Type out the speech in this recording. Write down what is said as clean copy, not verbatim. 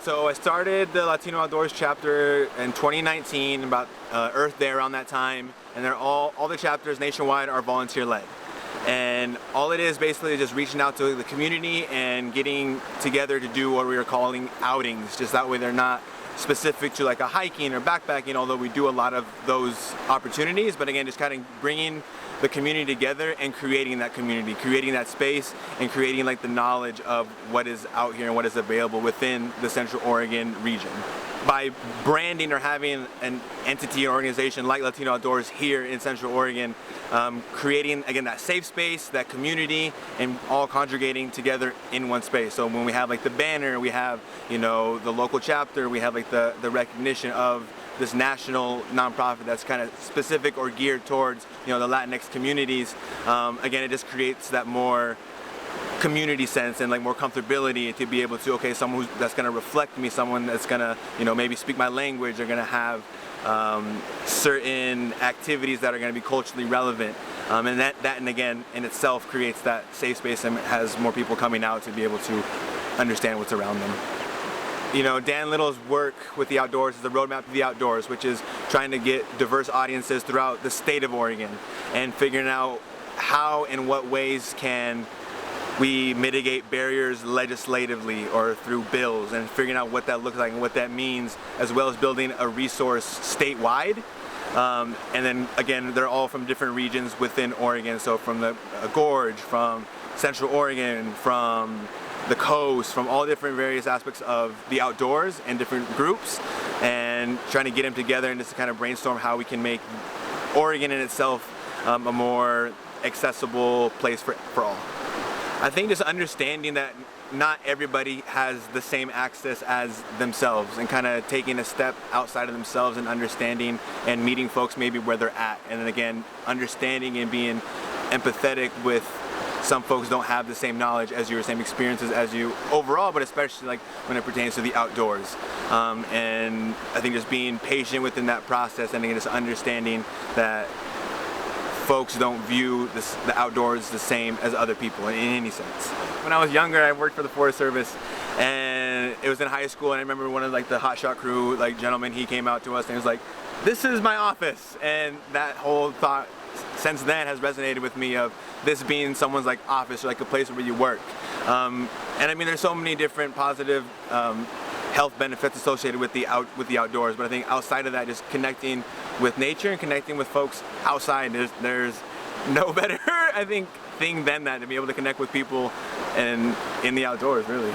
So I started the Latino Outdoors chapter in 2019, about Earth Day around that time, and they're all the chapters nationwide are volunteer-led. And all it is basically just reaching out to the community and getting together to do what we are calling outings. Just that way they're not specific to like a hiking or backpacking, although we do a lot of those opportunities. But again, just kind of bringing the community together and creating that community, creating that space, and creating like the knowledge of what is out here and what is available within the Central Oregon region. By branding or having an entity or organization like Latino Outdoors here in Central Oregon, creating again that safe space, that community, and all conjugating together in one space. So when we have like the banner, we have, you know, the local chapter, we have like the recognition of this national nonprofit that's kind of specific or geared towards, you know, the Latinx communities. Again, it just creates that more community sense and like more comfortability to be able to, okay, someone that's going to reflect me, someone that's going to, you know, maybe speak my language, they're going to have certain activities that are going to be culturally relevant, and that and again in itself creates that safe space and has more people coming out to be able to understand what's around them. You know, Dan Little's work with the outdoors is the roadmap to the outdoors, which is trying to get diverse audiences throughout the state of Oregon and figuring out how and what ways can we mitigate barriers legislatively or through bills, and figuring out what that looks like and what that means, as well as building a resource statewide. And then again, they're all from different regions within Oregon, so from the Gorge, from Central Oregon, from the coast, from all different various aspects of the outdoors and different groups, and trying to get them together and just to kind of brainstorm how we can make Oregon in itself a more accessible place for all. I think just understanding that not everybody has the same access as themselves, and kind of taking a step outside of themselves and understanding and meeting folks maybe where they're at, and then again understanding and being empathetic with some folks don't have the same knowledge as you or same experiences as you overall, but especially like when it pertains to the outdoors. And I think just being patient within that process, and again just understanding that folks don't view the outdoors the same as other people in any sense. When I was younger, I worked for the Forest Service, and it was in high school, and I remember one of like the hotshot crew like gentlemen, he came out to us and he was like, "This is my office," and that whole thought since then has resonated with me of this being someone's like office or like a place where you work. And I mean, there's so many different positive health benefits associated with the outdoors, but I think outside of that, just connecting with nature and connecting with folks outside, there's no better I think thing than that, to be able to connect with people and in the outdoors, really.